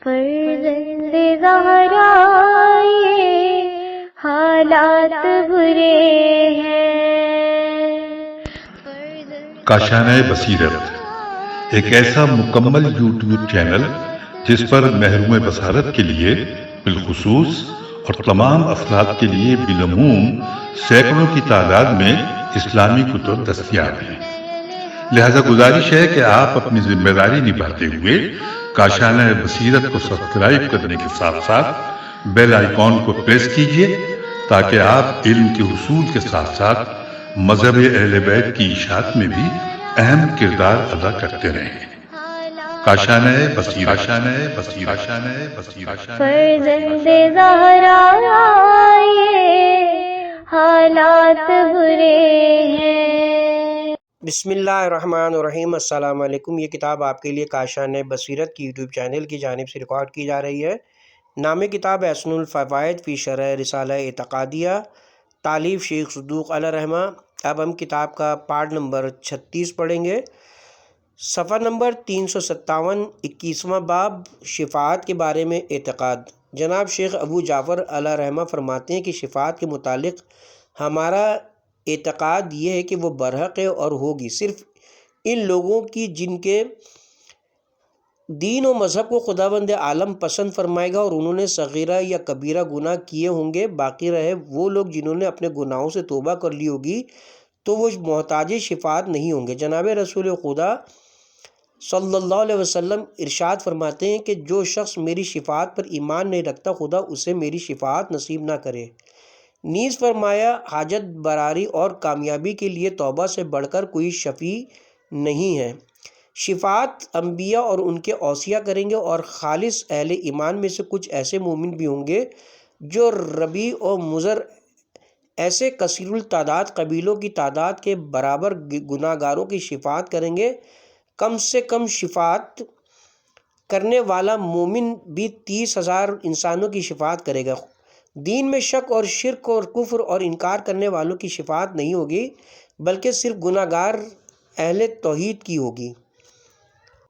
فرزند زہرا یہ حالات برے ہیں۔ کاشانہ بصیرت ایک ایسا مکمل یوٹیوب چینل جس پر محروم بصارت کے لیے بالخصوص اور تمام افراد کے لیے بالعموم سینکڑوں کی تعداد میں اسلامی کتب دستیاب ہیں۔ لہذا گزارش ہے کہ آپ اپنی ذمہ داری نبھاتے ہوئے کاشانہ بصیرت کو سبسکرائب کرنے کے ساتھ ساتھ بیل آئیکن کو پریس کیجیے تاکہ آپ علم کے حصول کے ساتھ ساتھ مذہب اہل بیت کی اشاعت میں بھی اہم کردار ادا کرتے رہیں۔ کاشانہ بصیرت۔ فرزند زہرا یہ حالات برے ہیں۔ بسم اللہ الرحمن الرحیم۔ السلام علیکم۔ یہ کتاب آپ کے لیے کاشانہ بصیرت کی یوٹیوب چینل کی جانب سے ریکارڈ کی جا رہی ہے۔ نام کتاب احسن الفوائد فی شرح رسالہ اعتقادیہ، تالیف شیخ صدوق علیہ رحمہ۔ اب ہم کتاب کا پارٹ نمبر 36 پڑھیں گے۔ صفحہ نمبر 357، 21واں باب، شفاعت کے بارے میں اعتقاد۔ جناب شیخ ابو جعفر علیہ رحمہ فرماتے ہیں کہ شفاعت کے متعلق ہمارا اعتقاد یہ ہے کہ وہ برحق ہے اور ہوگی صرف ان لوگوں کی جن کے دین و مذہب کو خداوند عالم پسند فرمائے گا اور انہوں نے صغیرہ یا کبیرہ گناہ کیے ہوں گے۔ باقی رہے وہ لوگ جنہوں نے اپنے گناہوں سے توبہ کر لی ہوگی تو وہ محتاج شفاعت نہیں ہوں گے۔ جناب رسول خدا صلی اللہ علیہ وسلم ارشاد فرماتے ہیں کہ جو شخص میری شفاعت پر ایمان نہیں رکھتا خدا اسے میری شفاعت نصیب نہ کرے۔ نیز فرمایا حاجت براری اور کامیابی کے لیے توبہ سے بڑھ کر کوئی شفیع نہیں ہے۔ شفاعت انبیاء اور ان کے اوصیاء کریں گے اور خالص اہل ایمان میں سے کچھ ایسے مومن بھی ہوں گے جو ربیع و مضر ایسے کثیر التعداد قبیلوں کی تعداد کے برابر گناہ گاروں کی شفاعت کریں گے۔ کم سے کم شفاعت کرنے والا مومن بھی 30,000 انسانوں کی شفاعت کرے گا۔ دین میں شک اور شرک اور کفر اور انکار کرنے والوں کی شفاعت نہیں ہوگی بلکہ صرف گناہ گار اہل توحید کی ہوگی۔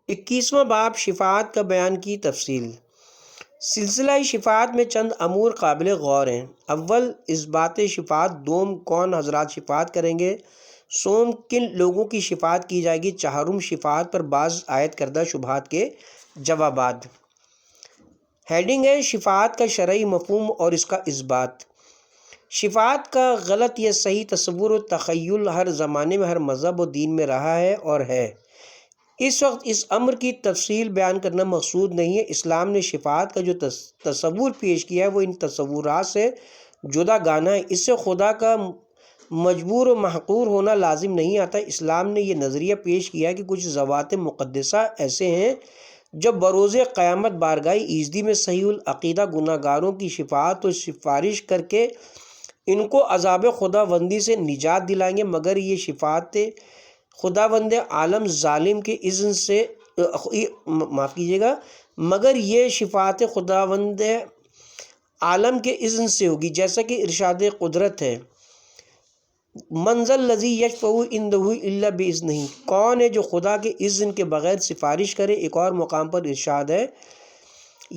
21واں باب، شفاعت کا بیان کی تفصیل۔ سلسلہ شفاعت میں چند امور قابل غور ہیں۔ اول، اثبات شفاعت۔ دوم، کون حضرات شفاعت کریں گے۔ سوم، کن لوگوں کی شفاعت کی جائے گی۔ چہارم، شفاعت پر بعض عائد کردہ شبہات کے جوابات۔ ہیڈنگ ہے شفاعت کا شرعی مفہوم اور اس کا اثبات۔ شفاعت کا غلط یا صحیح تصور و تخیل ہر زمانے میں ہر مذہب و دین میں رہا ہے اور ہے۔ اس وقت اس امر کی تفصیل بیان کرنا مقصود نہیں ہے۔ اسلام نے شفاعت کا جو تصور پیش کیا ہے وہ ان تصورات سے جدا گانہ ہے۔ اس سے خدا کا مجبور و محقور ہونا لازم نہیں آتا۔ اسلام نے یہ نظریہ پیش کیا ہے کہ کچھ ذوات مقدسہ ایسے ہیں جو بروز قیامت بارگاہ ایزدی میں صحیح العقیدہ گناہ گاروں کی شفاعت و سفارش کر کے ان کو عذاب خداوندی سے نجات دلائیں گے، مگر یہ شفاعت خداوند عالم ظالم کے اذن سے مگر یہ شفاعت خداوند عالم کے اذن سے ہوگی، جیسا کہ ارشاد قدرت ہے، من ذا الذی یشفع عندہ الا باذنہ، کون ہے جو خدا کے اذن کے بغیر سفارش کرے۔ ایک اور مقام پر ارشاد ہے،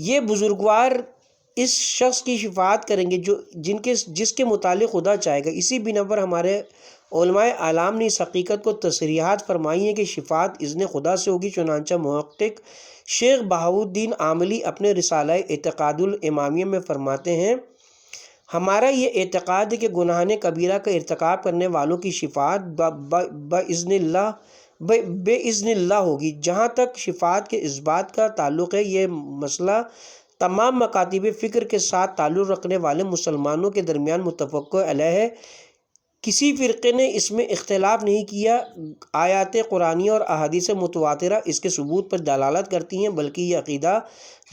یہ بزرگوار اس شخص کی شفاعت کریں گے جس کے متعلق خدا چاہے گا۔ اسی بنا پر ہمارے علماء اعلام نے اس حقیقت کو تصریحات فرمائی ہیں کہ شفاعت اذن خدا سے ہوگی۔ چنانچہ محقق شیخ بہاؤالدین عاملی اپنے رسالہ اعتقاد الامامیہ میں فرماتے ہیں، ہمارا یہ اعتقاد ہے کہ گناہ کبیرہ کا ارتکاب کرنے والوں کی شفاعت بے اذن اللہ ہوگی۔ جہاں تک شفاعت کے اثبات کا تعلق ہے، یہ مسئلہ تمام مکاتب فکر کے ساتھ تعلق رکھنے والے مسلمانوں کے درمیان متفق علیہ ہے۔ کسی فرقے نے اس میں اختلاف نہیں کیا۔ آیات قرآنیہ اور احادیث متواترہ اس کے ثبوت پر دلالت کرتی ہیں، بلکہ یہ عقیدہ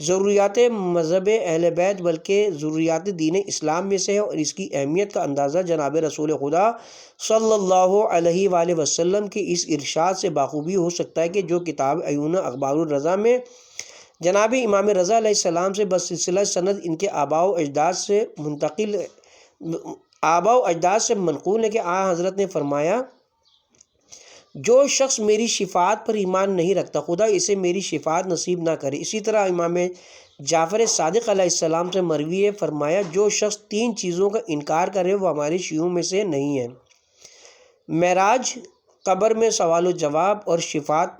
ضروریات مذہب اہل بیت بلکہ ضروریات دین اسلام میں سے ہے، اور اس کی اہمیت کا اندازہ جناب رسول خدا صلی اللہ علیہ وآلہ وسلم کے اس ارشاد سے بخوبی ہو سکتا ہے کہ جو کتاب عیون اخبار الرضا میں جناب امام رضا علیہ السلام سے بسلسلہ سند ان کے آباء و اجداد سے منقول ہے کہ حضرت نے فرمایا، جو شخص میری شفاعت پر ایمان نہیں رکھتا خدا اسے میری شفاعت نصیب نہ کرے۔ اسی طرح امام جعفر صادق علیہ السلام سے مروی ہے، فرمایا جو شخص 3 چیزوں کا انکار کرے وہ ہمارے شیعوں میں سے نہیں ہے: معراج، قبر میں سوال و جواب اور شفاعت۔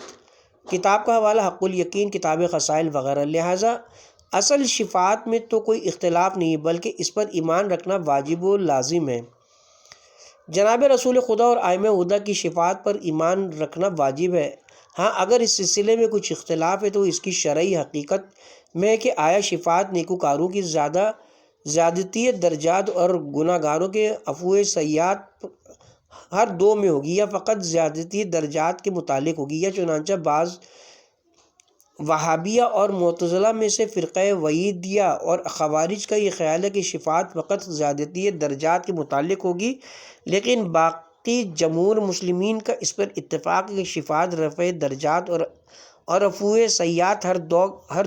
کتاب کا حوالہ حق الیقین، کتاب خصائل وغیرہ۔ لہٰذا اصل شفاعت میں تو کوئی اختلاف نہیں بلکہ اس پر ایمان رکھنا واجب و لازم ہے۔ جناب رسول خدا اور ائمہ ہدیٰ کی شفاعت پر ایمان رکھنا واجب ہے۔ ہاں اگر اس سلسلے میں کچھ اختلاف ہے تو اس کی شرعی حقیقت میں ہے کہ آیا شفاعت نیکوکاروں کی زیادتی درجات اور گناہ گاروں کے عفو سیئات ہر دو میں ہوگی، یا فقط زیادتی درجات کے متعلق ہوگی؟ یا چنانچہ بعض وہابیہ اور معتزلہ میں سے فرقہ وحیدیہ اور خوارج کا یہ خیال ہے کہ شفاعت فقط زیادتی درجات کے متعلق ہوگی، لیکن باقی جمہور مسلمین کا اس پر اتفاق ہے کہ شفاعت رفع درجات اور عفو سیئات ہر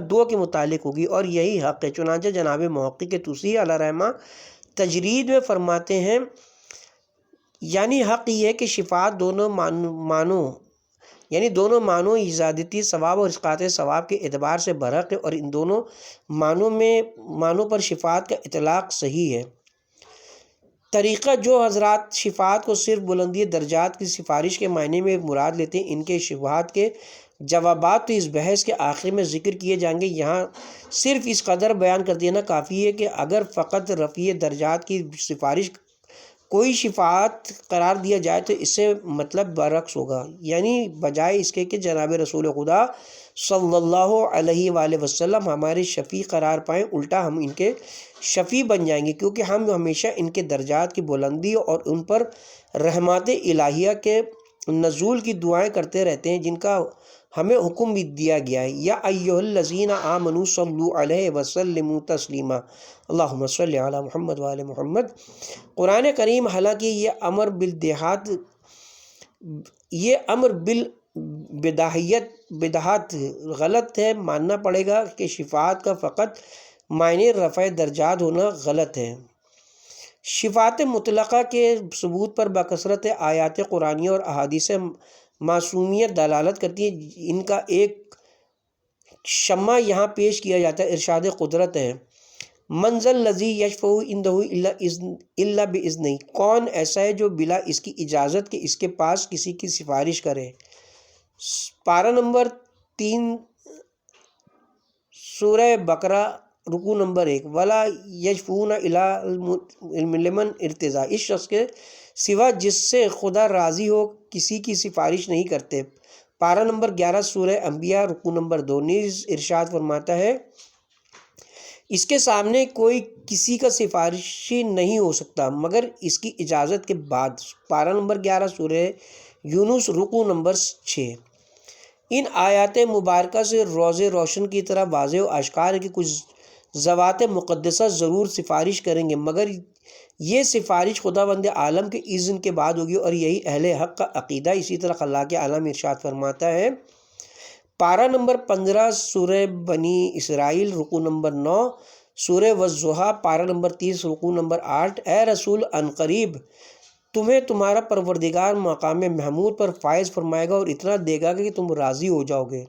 دو کے متعلق ہوگی، اور یہی حق ہے۔ چنانچہ جناب محقق طوسی علیہ رحمہ تجرید میں فرماتے ہیں، یعنی حق یہ ہے کہ شفاعت دونوں معنوں زیادتی ثواب اور اسقاط ثواب کے اعتبار سے برحق ہے، اور ان دونوں معنوں پر شفاعت کا اطلاق صحیح ہے۔ طریقہ جو حضرات شفاعت کو صرف بلندی درجات کی سفارش کے معنی میں مراد لیتے ہیں، ان کے شبہات کے جوابات تو اس بحث کے آخر میں ذکر کیے جائیں گے۔ یہاں صرف اس قدر بیان کر دینا کافی ہے کہ اگر فقط رفع درجات کی سفارش کوئی شفاعت قرار دیا جائے تو اس سے مطلب برعکس ہوگا، یعنی بجائے اس کے کہ جناب رسول خدا صلی اللہ علیہ وآلہ وسلم ہمارے شفیع قرار پائیں، الٹا ہم ان کے شفیع بن جائیں گے، کیونکہ ہم ہمیشہ ان کے درجات کی بلندی اور ان پر رحمات الہیہ کے نزول کی دعائیں کرتے رہتے ہیں، جن کا ہمیں حکم بھی دیا گیا ہے۔ یا ایھا الذین آمنوا صلوا علیہ وسلموا تسلیما، اللہم صل علی محمد وآل محمد۔ قرآن کریم حالانکہ یہ امر بالبداہت غلط ہے، ماننا پڑے گا کہ شفاعت کا فقط معنی رفع درجات ہونا غلط ہے۔ شفاعت مطلقہ کے ثبوت پر بکثرت آیات قرآنیہ اور احادیث معصومیت دلالت کرتی ہے۔ ان کا ایک شمع یہاں پیش کیا جاتا ہے، ارشاد قدرت ہے، من ذا الذی یشفع عندہ الا باذنہ، کون ایسا ہے جو بلا اس کی اجازت کے اس کے پاس کسی کی سفارش کرے۔ پارہ نمبر 3 سورہ بقرہ رکوع نمبر 1، ولا یشفعون الا لمن ارتضی، اس شخص کے سوا جس سے خدا راضی ہو کسی کی سفارش نہیں کرتے۔ پارہ نمبر 11 سورہ انبیاء رکوع نمبر 2، نیز ارشاد فرماتا ہے، اس کے سامنے کوئی کسی کا سفارشی نہیں ہو سکتا مگر اس کی اجازت کے بعد۔ پارہ نمبر 11 سورہ یونس رکوع نمبر 6۔ ان آیات مبارکہ سے روز روشن کی طرح واضح و آشکار ہے کہ کچھ ذوات مقدسہ ضرور سفارش کریں گے، مگر یہ سفارش خداوند عالم کے اذن کے بعد ہوگی، اور یہی اہل حق کا عقیدہ۔ اسی طرح خلاق عالم ارشاد فرماتا ہے، پارہ نمبر 15 سورہ بنی اسرائیل رکوع نمبر 9، سورہ والضحیٰ پارہ نمبر 30 رکوع نمبر 8، اے رسول عنقریب تمہیں تمہارا پروردگار مقام محمود پر فائز فرمائے گا اور اتنا دے گا کہ تم راضی ہو جاؤ گے۔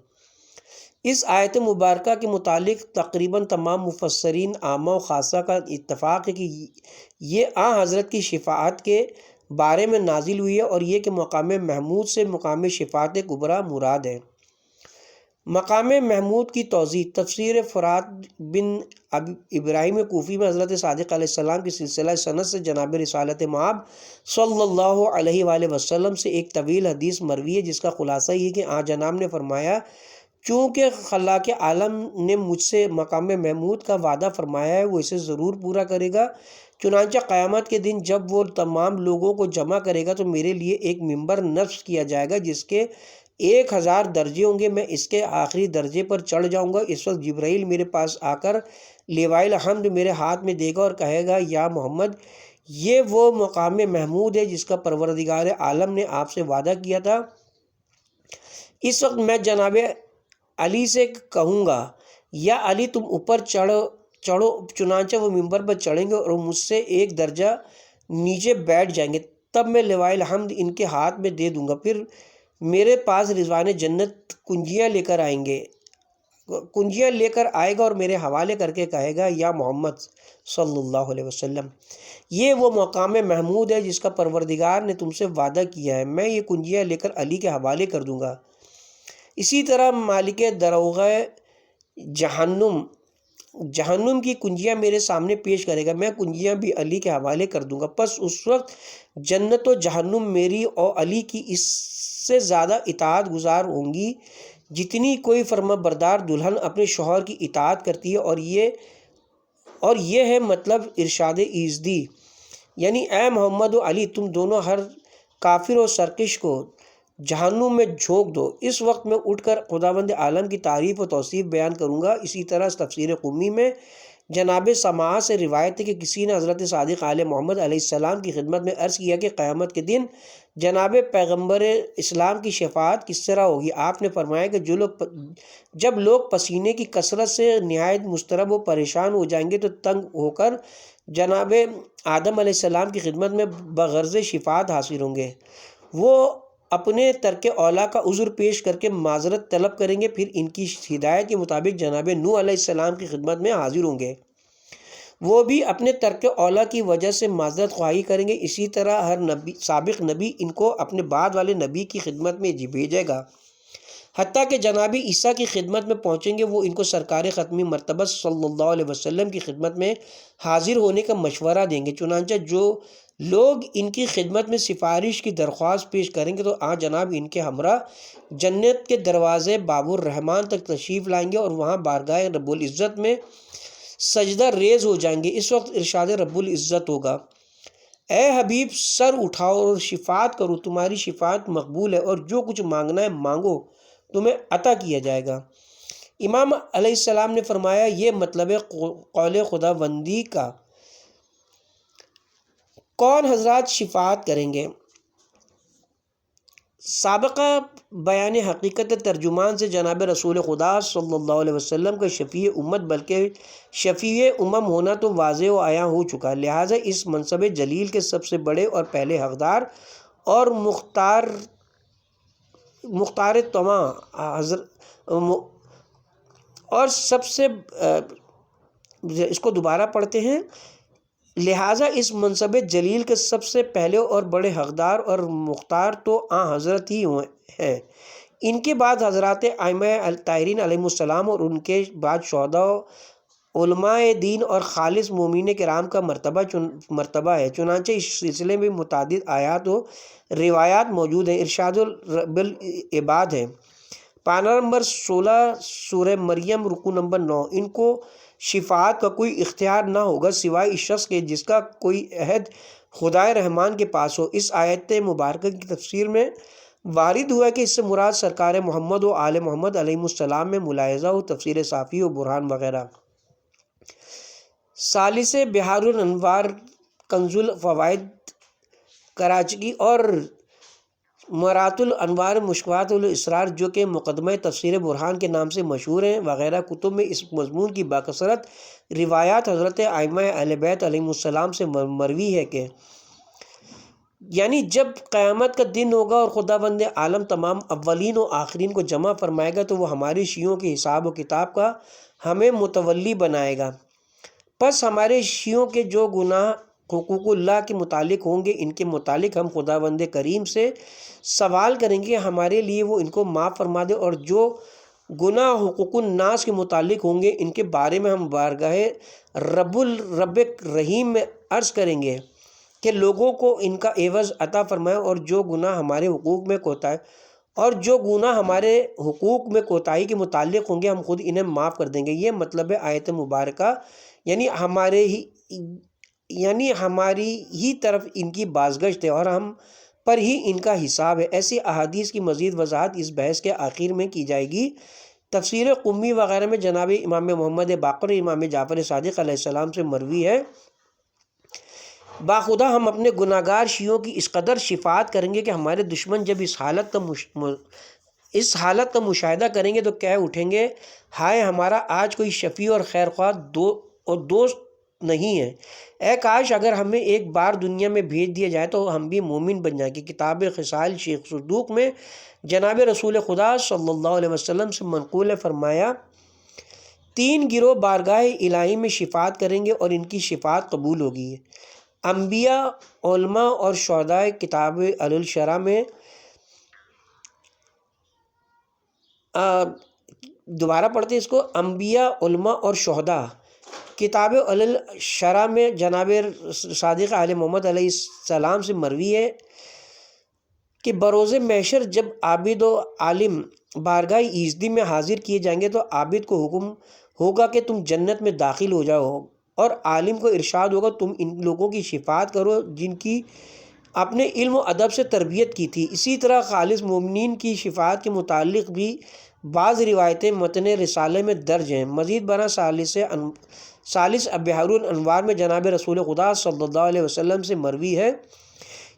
اس آیت مبارکہ کے متعلق تقریباً تمام مفسرین عامہ و خاصہ کا اتفاق ہے کہ یہ حضرت کی شفاعت کے بارے میں نازل ہوئی ہے، اور یہ کہ مقام محمود سے مقام شفاعت کبریٰ مراد ہے۔ مقام محمود کی توضیح، تفسیر فرات بن ابراہیم کوفی میں حضرت صادق علیہ السلام کی سلسلہ سند سے جناب رسالت مآب صلی اللہ علیہ وآلہ وسلم سے ایک طویل حدیث مروی ہے، جس کا خلاصہ یہ کہ آن جناب نے فرمایا، چونکہ خلاق عالم نے مجھ سے مقام محمود کا وعدہ فرمایا ہے، وہ اسے ضرور پورا کرے گا۔ چنانچہ قیامت کے دن جب وہ تمام لوگوں کو جمع کرے گا تو میرے لیے ایک ممبر نصب کیا جائے گا جس کے 1000 درجے ہوں گے، میں اس کے آخری درجے پر چڑھ جاؤں گا۔ اس وقت جبرائیل میرے پاس آ کر لیوائے الحمد میرے ہاتھ میں دے گا اور کہے گا، یا محمد یہ وہ مقام محمود ہے جس کا پروردگار عالم نے آپ سے وعدہ کیا تھا۔ اس وقت میں جناب علی سے کہوں گا، یا علی تم اوپر چڑھو، چنانچہ وہ ممبر پر چڑھیں گے اور مجھ سے ایک درجہ نیچے بیٹھ جائیں گے، تب میں لیوائے الحمد ان کے ہاتھ میں دے دوں گا، پھر میرے پاس رضوان جنت کنجیاں لے کر آئیں گے۔ کنجیاں لے کر آئے گا اور میرے حوالے کر کے کہے گا یا محمد صلی اللہ علیہ وسلم، یہ وہ مقام محمود ہے جس کا پروردگار نے تم سے وعدہ کیا ہے، میں یہ کنجیاں لے کر علی کے حوالے کر دوں گا۔ اسی طرح مالک دروغ جہنم کی کنجیاں میرے سامنے پیش کرے گا، میں کنجیاں بھی علی کے حوالے کر دوں گا، پس اس وقت جنت و جہنم میری اور علی کی اس سے زیادہ اطاعت گزار ہوں گی جتنی کوئی فرما بردار دلہن اپنے شوہر کی اطاعت کرتی ہے، اور یہ ہے مطلب ارشاد ایزدی، یعنی اے محمد و علی تم دونوں ہر کافر و سرکش کو جہنم میں جھونک دو۔ اس وقت میں اٹھ کر خداوند عالم کی تعریف و توصیف بیان کروں گا۔ اسی طرح تفسیر قمی میں جناب سماع سے روایت ہے کہ کسی نے حضرت صادق آل محمد علیہ السلام کی خدمت میں عرض کیا کہ قیامت کے دن جناب پیغمبر اسلام کی شفاعت کس طرح ہوگی؟ آپ نے فرمایا کہ جب لوگ پسینے کی کثرت سے نہایت مضطرب و پریشان ہو جائیں گے تو تنگ ہو کر جناب آدم علیہ السلام کی خدمت میں بغرض شفاعت حاضر ہوں گے۔ وہ اپنے ترک اولا کا عذر پیش کر کے معذرت طلب کریں گے، پھر ان کی ہدایت کے مطابق جناب نوح علیہ السلام کی خدمت میں حاضر ہوں گے، وہ بھی اپنے ترک اولا کی وجہ سے معذرت خواہی کریں گے۔ اسی طرح ہر سابق نبی ان کو اپنے بعد والے نبی کی خدمت میں بھیجے گا، حتیٰ کہ جناب عیسیٰ کی خدمت میں پہنچیں گے، وہ ان کو سرکار ختمی مرتبہ صلی اللہ علیہ وسلم کی خدمت میں حاضر ہونے کا مشورہ دیں گے۔ چنانچہ جو لوگ ان کی خدمت میں سفارش کی درخواست پیش کریں گے تو جناب ان کے ہمراہ جنت کے دروازے باب الرحمان تک تشریف لائیں گے اور وہاں بارگاہ رب العزت میں سجدہ ریز ہو جائیں گے۔ اس وقت ارشاد رب العزت ہوگا، اے حبیب سر اٹھاؤ اور شفاعت کرو، تمہاری شفاعت مقبول ہے، اور جو کچھ مانگنا ہے مانگو تمہیں عطا کیا جائے گا۔ امام علیہ السلام نے فرمایا یہ مطلب ہے قول خداوندی کا۔ کون حضرات شفاعت کریں گے؟ سابقہ بیان حقیقت ترجمان سے جناب رسول خدا صلی اللہ علیہ وسلم کا شفیع امت بلکہ شفیع امم ہونا تو واضح و عیاں ہو چکا، لہٰذا اس منصب جلیل کے سب سے بڑے اور پہلے حقدار اور مختار تمام اور سب سے اس کو دوبارہ پڑھتے ہیں، لہٰذا اس منصب جلیل کے سب سے پہلے اور بڑے حقدار اور مختار تو حضرت ہی ہیں۔ ان کے بعد حضرات ائمہ طاہرین علیہ السلام اور ان کے بعد شہداء، علماء دین اور خالص مومنین کرام کا مرتبہ ہے۔ چنانچہ اس سلسلے میں متعدد آیات و روایات موجود ہیں۔ ارشاد رب العباد ہے، پارہ نمبر 16 سورہ مریم رکوع نمبر 9، ان کو شفاعت کا کوئی اختیار نہ ہوگا سوائے اس شخص کے جس کا کوئی عہد خدائے رحمان کے پاس ہو۔ اس آیت مبارکہ کی تفسیر میں وارد ہوا کہ اس سے مراد سرکار محمد و آل محمد علیہ السلام میں ملاحظہ ہو، تفسیر صافی و برہان وغیرہ۔ ثالث بحار الانوار کنز الفوائد کراچی اور مرات الانوار مشکوات الاسرار جو کہ مقدمہ تفسیر برہان کے نام سے مشہور ہیں وغیرہ کتب میں اس مضمون کی باکثرت روایات حضرت ائمہ اہل بیت علیہ السلام سے مروی ہے کہ یعنی جب قیامت کا دن ہوگا اور خداوند عالم تمام اولین و آخرین کو جمع فرمائے گا تو وہ ہمارے شیعوں کے حساب و کتاب کا ہمیں متولی بنائے گا، پس ہمارے شیعوں کے جو گناہ حقوق اللہ کے متعلق ہوں گے ان کے متعلق ہم خداوند کریم سے سوال کریں گے ہمارے لیے وہ ان کو معاف فرما دے، اور جو گناہ حقوق الناس کے متعلق ہوں گے ان کے بارے میں ہم بارگاہ رب رحیم میں عرض کریں گے کہ لوگوں کو ان کا عوض عطا فرمائے، اور جو گناہ ہمارے حقوق میں کوتاہی کے متعلق ہوں گے ہم خود انہیں معاف کر دیں گے۔ یہ مطلب ہے آیت مبارکہ، یعنی ہماری ہی طرف ان کی بازگشت ہے اور ہم پر ہی ان کا حساب ہے۔ ایسی احادیث کی مزید وضاحت اس بحث کے آخر میں کی جائے گی۔ تفسیر قمی وغیرہ میں جناب امام محمد باقر امام جعفر صادق علیہ السلام سے مروی ہے، باخدا ہم اپنے گناہگار شیعوں کی اس قدر شفاعت کریں گے کہ ہمارے دشمن جب اس حالت کا مشاہدہ کریں گے تو کہہ اٹھیں گے، ہائے ہمارا آج کوئی شفیع اور خیر خواہ اور دوست نہیں ہے، اے کاش اگر ہمیں ایک بار دنیا میں بھیج دیا جائے تو ہم بھی مومن بن جائیں گے۔ کتاب خصال شیخ صدوق میں جناب رسول خدا صلی اللہ علیہ وسلم سے منقول ہے، فرمایا 3 گروہ بارگاہ الہی میں شفاعت کریں گے اور ان کی شفاعت قبول ہوگی۔ انبیاء، علماء اور شہداء۔ کتاب الشرع میں دوبارہ پڑھتے ہیں اس کو، انبیاء، علماء اور شہداء۔ کتاب الشرع میں جناب صادق آل محمد علیہ السلام سے مروی ہے کہ بروز محشر جب عابد و عالم بارگاہ ایزدی میں حاضر کیے جائیں گے تو عابد کو حکم ہوگا کہ تم جنت میں داخل ہو جاؤ، اور عالم کو ارشاد ہوگا تم ان لوگوں کی شفاعت کرو جن کی اپنے علم و ادب سے تربیت کی تھی۔ اسی طرح خالص مومنین کی شفاعت کے متعلق بھی بعض روایتیں متن رسالہ میں درج ہیں۔ مزید برآں ثالث بحر الانوار میں جناب رسول خدا صلی اللہ علیہ وسلم سے مروی ہے،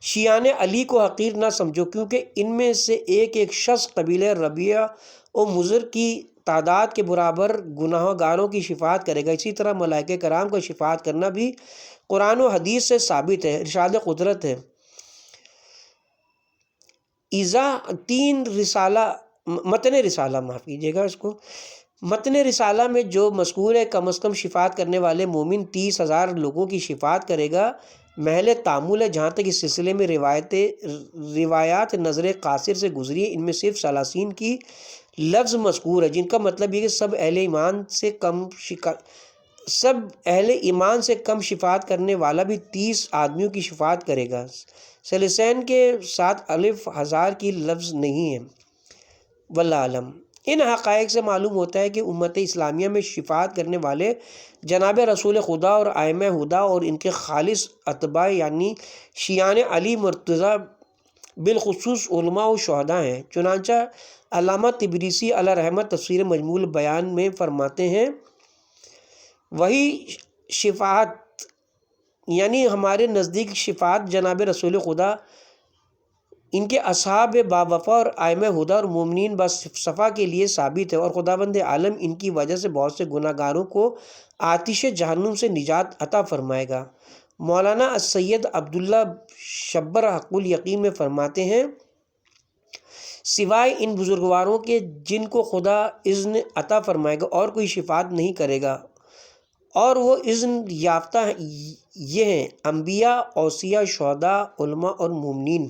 شیعان علی کو حقیر نہ سمجھو کیونکہ ان میں سے ایک ایک شخص قبیلہ ربیعہ و مضر کی تعداد کے برابر گناہ گاروں کی شفاعت کرے گا۔ اسی طرح ملائکہ کرام کا شفاعت کرنا بھی قرآن و حدیث سے ثابت ہے، ارشاد قدرت ہے۔ متن رسالہ معاف کیجیے گا اس کو، متن رسالہ میں جو مذکور ہے کم از کم شفاعت کرنے والے مومن 30,000 لوگوں کی شفاعت کرے گا۔ محل تعامل ہے جہاں تک اس سلسلے میں روایات نظر قاصر سے گزری ہیں، ان میں صرف 30 کی لفظ مذکور ہے جن کا مطلب یہ کہ سب اہل ایمان سے کم شفاعت کرنے والا بھی 30 آدمیوں کی شفاعت کرے گا۔ ثلثین کے ساتھ 1000 کی لفظ نہیں ہے، واللہ اعلم۔ ان حقائق سے معلوم ہوتا ہے کہ امت اسلامیہ میں شفاعت کرنے والے جناب رسول خدا اور ائمہ ہدا اور ان کے خالص اتباع یعنی شیعان علی مرتضیٰ بالخصوص علماء و شہداء ہیں۔ چنانچہ علامہ تبریسی علیہ رحمت تفسیر مجموع البیان میں فرماتے ہیں، وہی شفاعت یعنی ہمارے نزدیک شفاعت جناب رسول خدا، ان کے اصحاب باوفا اور ائمہ ہدا اور مومنین باصفا کے لیے ثابت ہے، اور خداوند عالم ان کی وجہ سے بہت سے گناہ گاروں کو آتش جہنم سے نجات عطا فرمائے گا۔ مولانا السید عبداللہ شبر حق الیقین میں فرماتے ہیں، سوائے ان بزرگواروں کے جن کو خدا اذن عطا فرمائے گا اور کوئی شفاعت نہیں کرے گا، اور وہ اذن یافتہ یہ ہیں انبیاء، اوصیاء، شہداء، علماء اور مومنین۔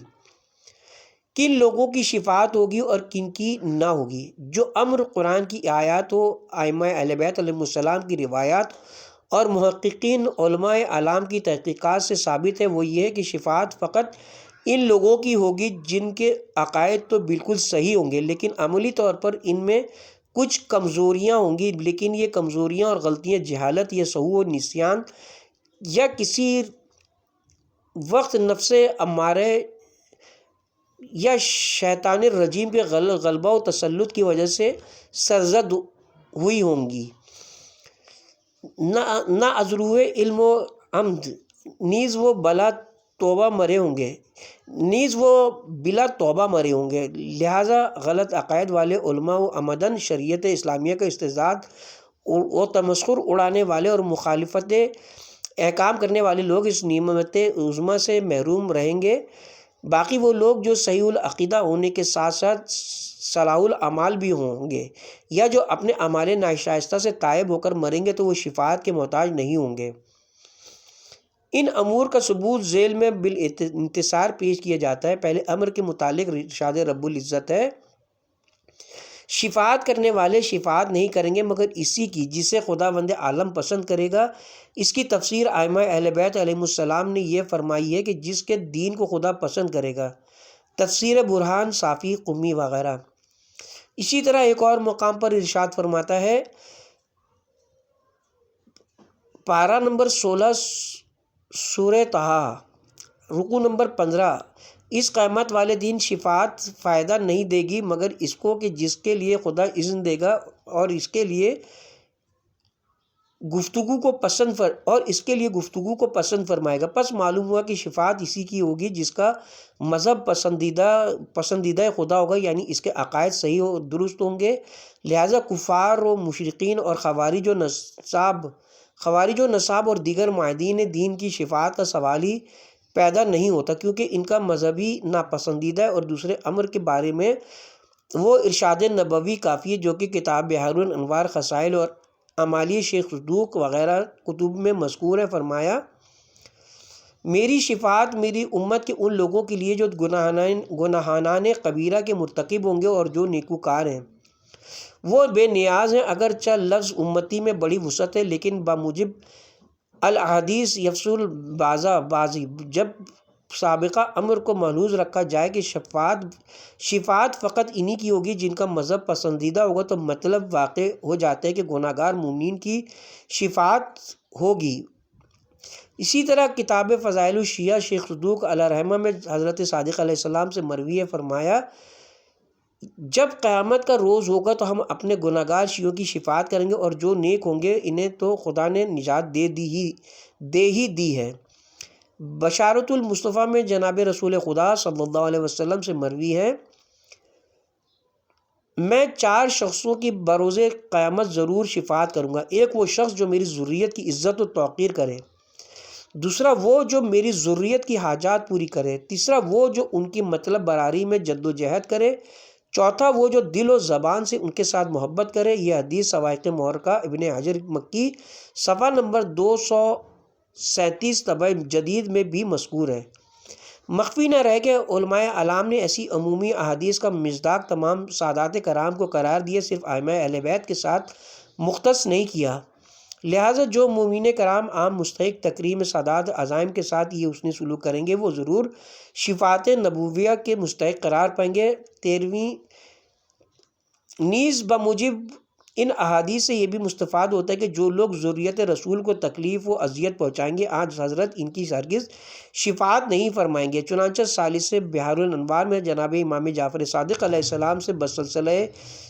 کن لوگوں کی شفاعت ہوگی اور کن کی نہ ہوگی؟ جو امر قرآن کی آیات و ائمہ اہل بیت علیہم السلام کی روایات اور محققین علماء اعلام کی تحقیقات سے ثابت ہے وہ یہ ہے کہ شفاعت فقط ان لوگوں کی ہوگی جن کے عقائد تو بالکل صحیح ہوں گے لیکن عملی طور پر ان میں کچھ کمزوریاں ہوں گی، لیکن یہ کمزوریاں اور غلطیاں جہالت یا سہو و نسیان یا کسی وقت نفس امارہ یا شیطان الرجیم کے غلبہ و تسلط کی وجہ سے سرزد ہوئی ہوں گی۔ نہ ازروح علم و عمد نیز وہ بلا توبہ مرے ہوں گے، لہٰذا غلط عقائد والے علماء و عمدن شریعت اسلامیہ کا استزاد و تمسخر اڑانے والے اور مخالفت احکام کرنے والے لوگ اس نعمت عظمیٰ سے محروم رہیں گے۔ باقی وہ لوگ جو صحیح العقیدہ ہونے کے ساتھ ساتھ صلاح الاعمال بھی ہوں گے یا جو اپنے اعمال ناشائستہ سے تائب ہو کر مریں گے تو وہ شفاعت کے محتاج نہیں ہوں گے۔ ان امور کا ثبوت ذیل میں بالاختصار پیش کیا جاتا ہے۔ پہلے امر کے متعلق ارشاد رب العزت ہے، شفاعت کرنے والے شفاعت نہیں کریں گے مگر اسی کی جسے خداوند عالم پسند کرے گا۔ اس کی تفسیر ائمہ اہل بیت علیہم السلام نے یہ فرمائی ہے کہ جس کے دین کو خدا پسند کرے گا، تفسیر برہان، صافی، قمی وغیرہ۔ اسی طرح ایک اور مقام پر ارشاد فرماتا ہے، پارہ نمبر 16 سورہ طٰہٰ، رکوع نمبر 15، اس قیامت والے دن شفاعت فائدہ نہیں دے گی مگر اس کو کہ جس کے لیے خدا اذن دے گا اور اس کے لیے گفتگو کو پسند فرمائے گا۔ پس معلوم ہوا کہ شفاعت اسی کی ہوگی جس کا مذہب پسندیدہ خدا ہوگا، یعنی اس کے عقائد صحیح و درست ہوں گے۔ لہٰذا کفار و مشرکین اور خوارج و نصاب اور دیگر معاندین دین کی شفاعت کا سوال ہی پیدا نہیں ہوتا کیونکہ ان کا مذہبی ناپسندیدہ ہے، اور دوسرے امر کے بارے میں وہ ارشاد نبوی کافی ہے جو کہ کتاب بحر الانوار، خصائل اور اعمالی شیخ صدوق وغیرہ کتب میں مذکور ہے۔ فرمایا میری شفاعت میری امت کے ان لوگوں کے لیے جو گناہان کبیرہ کے مرتکب ہوں گے اور جو نیکوکار ہیں، وہ بے نیاز ہیں۔ اگرچہ لفظ امتی میں بڑی وسعت ہے، لیکن بموجب الاحادیث یفصل بازی جب سابقہ امر کو ملحوظ رکھا جائے کہ شفاعت فقط انہی کی ہوگی جن کا مذہب پسندیدہ ہوگا، تو مطلب واقع ہو جاتا ہے کہ گناہگار مومنین کی شفاعت ہوگی۔ اسی طرح کتاب فضائل الشیعہ شیخ صدوق علیہ رحمہ میں حضرت صادق علیہ السلام سے مروی ہے، فرمایا جب قیامت کا روز ہوگا تو ہم اپنے گناہگار شیعوں کی شفاعت کریں گے، اور جو نیک ہوں گے انہیں تو خدا نے نجات دے ہی دی ہے۔ بشارت المصطفیٰ میں جناب رسول خدا صلی اللہ علیہ وسلم سے مروی ہے، میں 4 شخصوں کی بروز قیامت ضرور شفاعت کروں گا۔ ایک وہ شخص جو میری ذریت کی عزت و توقیر کرے، دوسرا وہ جو میری ذریت کی حاجات پوری کرے، تیسرا وہ جو ان کی مطلب براری میں جد و جہد کرے، چوتھا وہ جو دل و زبان سے ان کے ساتھ محبت کرے۔ یہ حدیث سوائق محرقہ ابن حجر مکی صفحہ نمبر 237 طبع جدید میں بھی مذکور ہے۔ مخفی نہ رہے کہ علماء اعلام نے ایسی عمومی احادیث کا مصداق تمام سادات کرام کو قرار دیے، صرف ائمہ اہل بیت کے ساتھ مختص نہیں کیا۔ لہٰذا جو مومنین کرام عام مستحق تکریم سادات عزائم کے ساتھ یہ حسن سلوک کریں گے، وہ ضرور شفاعت نبویہ کے مستحق قرار پائیں گے۔ 13ویں نیز بموجب ان احادیث سے یہ بھی مستفاد ہوتا ہے کہ جو لوگ ذریت رسول کو تکلیف و اذیت پہنچائیں گے، آج حضرت ان کی ہرگز شفاعت نہیں فرمائیں گے۔ چنانچہ ثالث بحار الانوار میں جناب امام جعفر صادق علیہ السلام سے بسلسلہ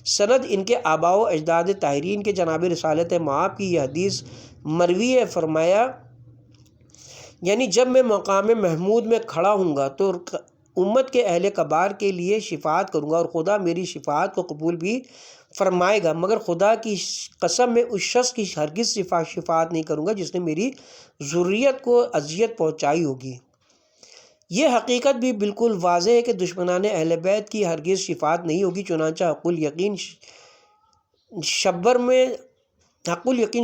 سند ان کے آباء و اجداد طاہرین کے جناب رسالت مآب کی یہ حدیث مروی ہے۔ فرمایا یعنی جب میں مقام محمود میں کھڑا ہوں گا تو امت کے اہل کبار کے لیے شفاعت کروں گا، اور خدا میری شفاعت کو قبول بھی فرمائے گا، مگر خدا کی قسم میں اس شخص کی ہرگز شفاعت نہیں کروں گا جس نے میری ذریت کو اذیت پہنچائی ہوگی۔ یہ حقیقت بھی بالکل واضح ہے کہ دشمنان اہل بیت کی ہرگز شفاعت نہیں ہوگی۔ چنانچہ حق الیقین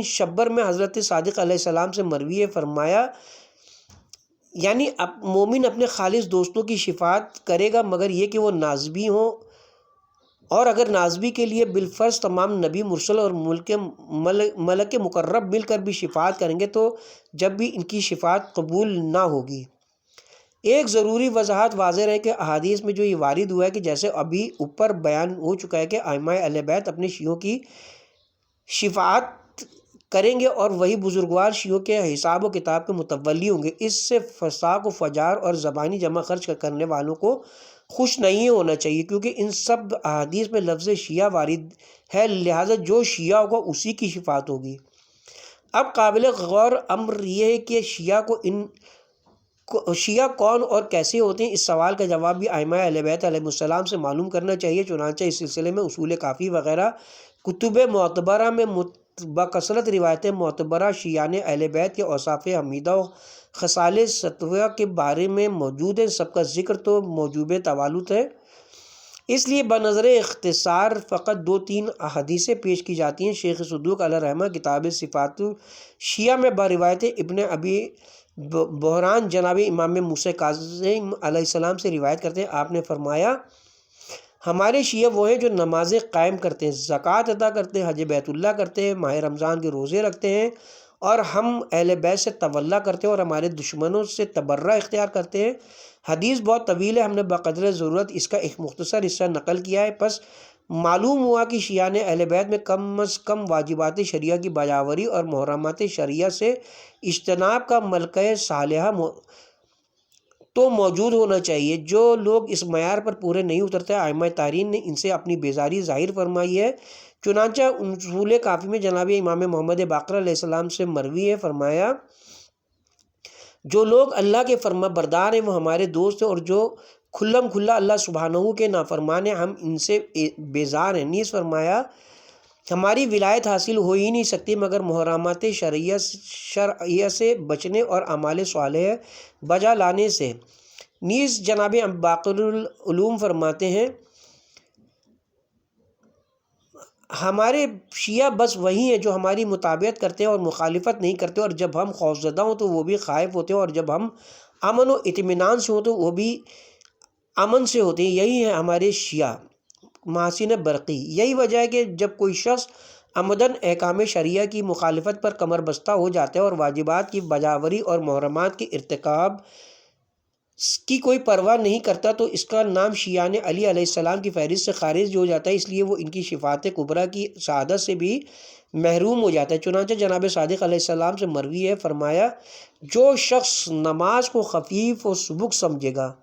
شبر میں حضرت صادق علیہ السلام سے مروی ہے، فرمایا یعنی مومن اپنے خالص دوستوں کی شفاعت کرے گا، مگر یہ کہ وہ نازبی ہوں، اور اگر نازبی کے لیے بالفرض تمام نبی مرسل اور ملک مقرب مل کر بھی شفاعت کریں گے تو جب بھی ان کی شفاعت قبول نہ ہوگی۔ ایک ضروری وضاحت واضح رہے کہ احادیث میں جو یہ وارد ہوا ہے کہ جیسے ابھی اوپر بیان ہو چکا ہے کہ ائمہ اہل بیت اپنے شیعوں کی شفاعت کریں گے اور وہی بزرگوار شیعوں کے حساب و کتاب کے متولی ہوں گے، اس سے فساق و فجار اور زبانی جمع خرچ کرنے والوں کو خوش نہیں ہونا چاہیے، کیونکہ ان سب احادیث میں لفظ شیعہ وارد ہے، لہٰذا جو شیعہ ہوگا اسی کی شفاعت ہوگی۔ اب قابل غور امر یہ ہے کہ شیعہ کون اور کیسے ہوتے ہیں؟ اس سوال کا جواب بھی ائمہ اہل بیت علیہم السلام سے معلوم کرنا چاہیے۔ چنانچہ اس سلسلے میں اصول کافی وغیرہ کتب معتبرہ میں بکثرت روایتیں معتبرہ شیعان اہل بیت کے اوصاف حمیدہ و خصال ستوہ کے بارے میں موجود ہیں۔ سب کا ذکر تو موجوب توالت ہے، اس لیے بنظر اختصار فقط 2-3 احادیثیں پیش کی جاتی ہیں۔ شیخ صدوق علیہ رحمہ کتاب صفات شیعہ میں بروایت ابن ابی بحران جناب امام موسیٰ کاظم علیہ السلام سے روایت کرتے ہیں، آپ نے فرمایا ہمارے شیعہ وہ ہیں جو نمازیں قائم کرتے ہیں، زکوٰۃ ادا کرتے ہیں، حج بیت اللہ کرتے ہیں، ماہ رمضان کے روزے رکھتے ہیں، اور ہم اہل بیت سے تولا کرتے ہیں اور ہمارے دشمنوں سے تبرہ اختیار کرتے ہیں۔ حدیث بہت طویل ہے، ہم نے بقدر ضرورت اس کا ایک مختصر حصہ نقل کیا ہے۔ پس معلوم ہوا کہ شیعان اہل بیت میں کم از کم واجبات شریعہ کی بجاوری اور محرمات شریعہ سے اجتناب کا ملکہ صالحہ تو موجود ہونا چاہیے۔ جو لوگ اس معیار پر پورے نہیں اترتے، ائمہ طاہرین نے ان سے اپنی بیزاری ظاہر فرمائی ہے۔ چنانچہ اصول کافی میں جناب امام محمد باقر علیہ السلام سے مروی ہے، فرمایا جو لوگ اللہ کے فرما بردار ہیں وہ ہمارے دوست ہیں، اور جو کھلم کھلا اللہ سبحانہ کے نافرمان ہیں ہم ان سے بیزار ہیں۔ نیز فرمایا ہماری ولایت حاصل ہو ہی نہیں سکتی مگر محرمات شرعیہ سے بچنے اور اعمال صالحہ بجا لانے سے۔ نیز جناب باقر العلوم فرماتے ہیں ہمارے شیعہ بس وہی ہیں جو ہماری مطابقت کرتے ہیں اور مخالفت نہیں کرتے، اور جب ہم خوفزدہ ہوں تو وہ بھی خائف ہوتے ہیں، اور جب ہم امن و اطمینان سے ہوں تو وہ بھی امن سے ہوتے ہیں۔ یہی ہیں ہمارے شیعہ محسن برقی۔ یہی وجہ ہے کہ جب کوئی شخص عمدن احکام شریعہ کی مخالفت پر کمر بستہ ہو جاتا ہے اور واجبات کی بجاوری اور محرمات کے ارتکاب کی کوئی پرواہ نہیں کرتا، تو اس کا نام شیعان علی علیہ السلام کی فہرست سے خارج ہو جاتا ہے، اس لیے وہ ان کی شفاعت کبریٰ کی سعادت سے بھی محروم ہو جاتا ہے۔ چنانچہ جناب صادق علیہ السلام سے مروی ہے، فرمایا جو شخص نماز کو خفیف و سبک سمجھے گا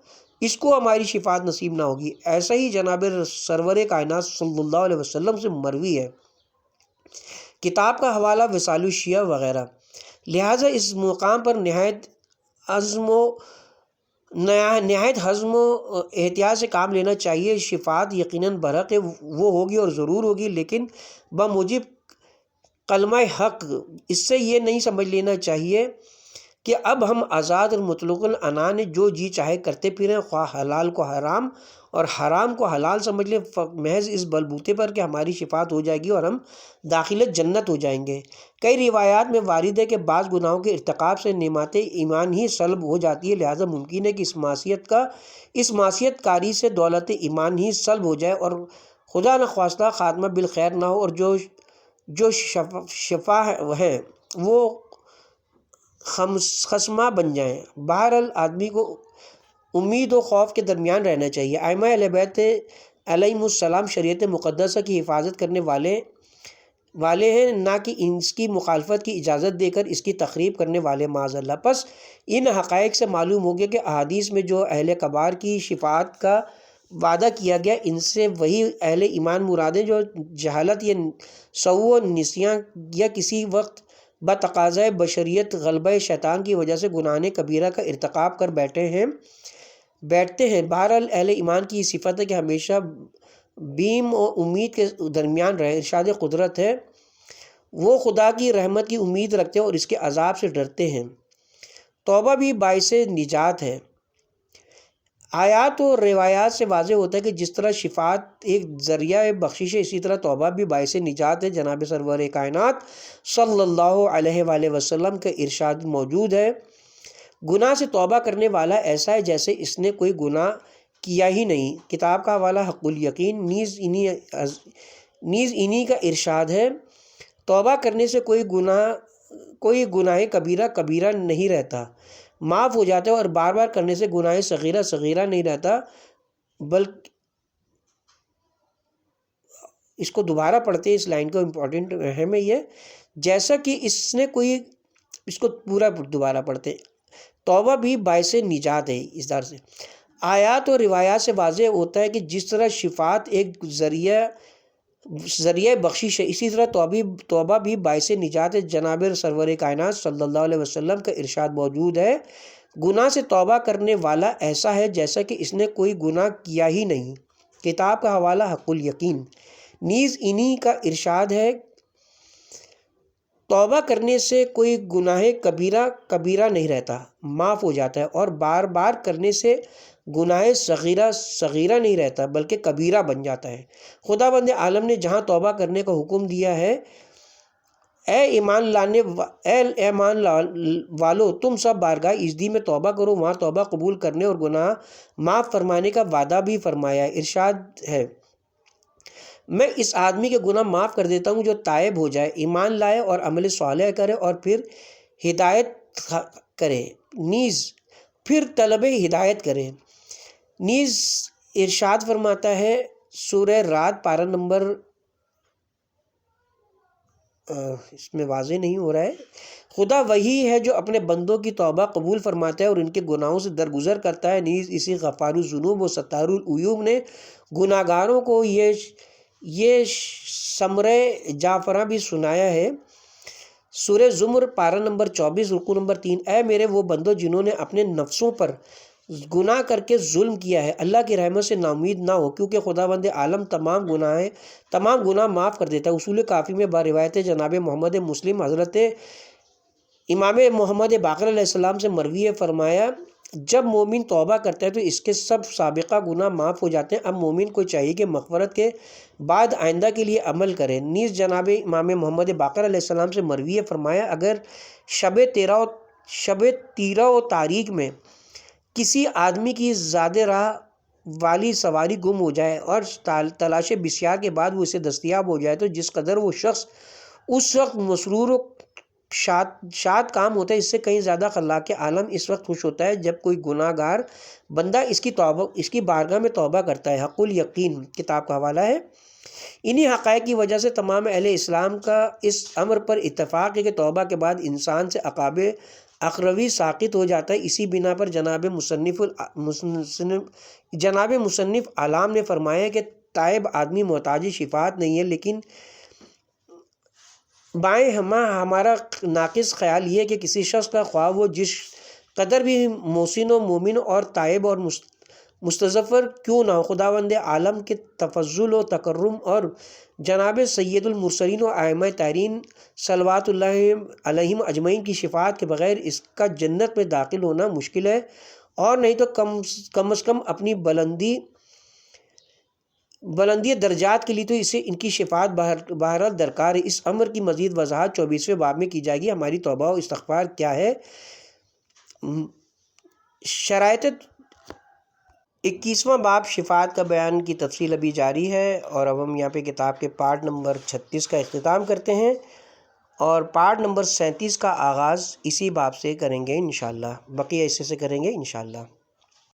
اس کو ہماری شفاعت نصیب نہ ہوگی۔ ایسا ہی جناب سرور کائنات صلی اللہ علیہ وسلم سے مروی ہے۔ کتاب کا حوالہ وصال الشیعہ وغیرہ۔ لہٰذا اس مقام پر نہایت حزم و احتیاط سے کام لینا چاہیے۔ شفاعت یقیناً برحق وہ ہوگی اور ضرور ہوگی، لیکن بموجب کلمہ حق۔ اس سے یہ نہیں سمجھ لینا چاہیے کہ اب ہم آزاد اور مطلق العنان جو جی چاہے کرتے پھریں، خواہ حلال کو حرام اور حرام کو حلال سمجھ لیں، محض اس بلبوتے پر کہ ہماری شفاعت ہو جائے گی اور ہم داخل جنت ہو جائیں گے۔ کئی روایات میں وارد ہے کہ بعض گناہوں کے ارتکاب سے نعمت ایمان ہی سلب ہو جاتی ہے، لہٰذا ممکن ہے کہ اس معصیت کاری سے دولت ایمان ہی سلب ہو جائے اور خدا نخواستہ خاتمہ بالخیر نہ ہو، اور جو شفاع ہیں وہ خصمہ بن جائیں۔ بہرحال آدمی کو امید و خوف کے درمیان رہنا چاہیے۔ ائمہ اہل بیت علیہم السلام شریعت مقدسہ کی حفاظت کرنے والے ہیں، نہ کہ اس کی مخالفت کی اجازت دے کر اس کی تخریب کرنے والے، معاذ اللہ۔ پس ان حقائق سے معلوم ہو گیا کہ احادیث میں جو اہل کبار کی شفاعت کا وعدہ کیا گیا، ان سے وہی اہل ایمان مراد ہیں جو جہالت یا سہو و نسیاں یا کسی وقت بتقاضۂ بشریت غلبہ شیطان کی وجہ سے گناہ کبیرہ کا ارتکاب کر بیٹھتے ہیں۔ بہرحال اہل ایمان کی صفت ہے کہ ہمیشہ بیم و امید کے درمیان رہے۔ ارشاد قدرت ہے وہ خدا کی رحمت کی امید رکھتے ہیں اور اس کے عذاب سے ڈرتے ہیں۔ توبہ بھی باعث نجات ہے۔ آیات و روایات سے واضح ہوتا ہے کہ جس طرح شفاعت ایک ذریعہ بخشش ہے، اسی طرح توبہ بھی باعث نجات ہے۔ جناب سرور کائنات صلی اللہ علیہ وآلہ وسلم کا ارشاد موجود ہے، گناہ سے توبہ کرنے والا ایسا ہے جیسے اس نے کوئی گناہ کیا ہی نہیں۔ کتاب کا حوالہ حق الیقین۔ نیز انہی کا ارشاد ہے، توبہ کرنے سے کوئی گناہ کبیرہ نہیں رہتا، معاف ہو جاتا ہے، اور بار بار کرنے سے گناہ صغیرہ نہیں رہتا، بلکہ اس کو دوبارہ پڑھتے ہیں، اس لائن کو امپورٹنٹ اہم ہے یہ، جیسا کہ اس کو پورا دوبارہ پڑھتے ہیں۔ توبہ بھی باعث نجات ہے۔ اس طرح سے آیات اور روایات سے واضح ہوتا ہے کہ جس طرح شفاعت ایک ذریعہ بخشش ہے، اسی طرح توبہ بھی باعث نجات ہے۔ جناب سرور کائنات صلی اللہ علیہ وسلم کا ارشاد موجود ہے، گناہ سے توبہ کرنے والا ایسا ہے جیسا کہ اس نے کوئی گناہ کیا ہی نہیں۔ کتاب کا حوالہ حق الیقین۔ نیز انہی کا ارشاد ہے، توبہ کرنے سے کوئی گناہ کبیرہ نہیں رہتا، معاف ہو جاتا ہے، اور بار بار کرنے سے گناہ صغیرہ نہیں رہتا بلکہ کبیرہ بن جاتا ہے۔ خداوند عالم نے جہاں توبہ کرنے کا حکم دیا ہے، اے ایمان والو تم سب بارگاہ ایزدی میں توبہ کرو، وہاں توبہ قبول کرنے اور گناہ معاف فرمانے کا وعدہ بھی فرمایا ہے۔ ارشاد ہے، میں اس آدمی کے گناہ معاف کر دیتا ہوں جو تائب ہو جائے، ایمان لائے اور عمل صالح کرے اور پھر ہدایت کرے، نیز پھر طلب ہدایت کرے۔ نیز ارشاد فرماتا ہے سورہ رعد پارہ نمبر اس میں واضح نہیں ہو رہا ہے، خدا وہی ہے جو اپنے بندوں کی توبہ قبول فرماتا ہے اور ان کے گناہوں سے درگزر کرتا ہے۔ نیز اسی غفار الذنوب و ستار العیوب نے گناہ گاروں کو یہ ثمرہ جعفرہ بھی سنایا ہے۔ سورہ زمر پارہ نمبر 24 رکوع نمبر 3، اے میرے وہ بندو جنہوں نے اپنے نفسوں پر گناہ کر کے ظلم کیا ہے، اللہ کی رحمت سے ناامید نہ ہو، کیونکہ خداوند عالم تمام گناہ معاف کر دیتا ہے۔ اصول کافی میں روایت جناب محمد مسلم حضرت امام محمد باقر علیہ السلام سے مروی ہے، فرمایا جب مومن توبہ کرتا ہے تو اس کے سب سابقہ گناہ معاف ہو جاتے ہیں۔ اب مومن کو چاہیے کہ مغفرت کے بعد آئندہ کے لیے عمل کرے۔ نیز جناب امام محمد باقر علیہ السلام سے مروی ہے، فرمایا اگر شب تیرہ و تاریخ میں کسی آدمی کی زیادہ راہ والی سواری گم ہو جائے اور تلاش بسیار کے بعد وہ اسے دستیاب ہو جائے تو جس قدر وہ شخص اس وقت مسرور و شاد کام ہوتا ہے، اس سے کہیں زیادہ خلاق عالم اس وقت خوش ہوتا ہے جب کوئی گناہ گار بندہ اس کی بارگاہ میں توبہ کرتا ہے۔ حق الیقین کتاب کا حوالہ ہے۔ انہی حقائق کی وجہ سے تمام اہل اسلام کا اس امر پر اتفاق ہے کہ توبہ کے بعد انسان سے عقاب اخروی ساقط ہو جاتا ہے۔ اسی بنا پر جناب مصنف علام نے فرمایا کہ تائب آدمی محتاج شفاعت نہیں ہے، لیکن بائیں ہمارا ناقص خیال یہ ہے کہ کسی شخص کا خواہ وہ جس قدر بھی محسن و مومن اور تائب اور مستغفر کیوں نہ ہو، خداوند عالم کے تفضل و تکرم اور جناب سید المرسلین و ائمہ طاہرین صلوات اللہ علیہم اجمعین کی شفاعت کے بغیر اس کا جنت میں داخل ہونا مشکل ہے، اور نہیں تو کم از کم اپنی بلندی درجات کے لیے تو اسے ان کی شفاعت بہرحال درکار ہے۔ اس امر کی مزید وضاحت 24ویں باب میں کی جائے گی۔ ہماری توبہ و استغفار کیا ہے، شرائط 21واں باب شفاعت کا بیان کی تفصیل ابھی جاری ہے، اور اب ہم یہاں پہ کتاب کے پارٹ نمبر 36 کا اختتام کرتے ہیں، اور پارٹ نمبر 37 کا آغاز اسی باب سے کریں گے انشاءاللہ، بقیہ حصے سے کریں گے انشاءاللہ۔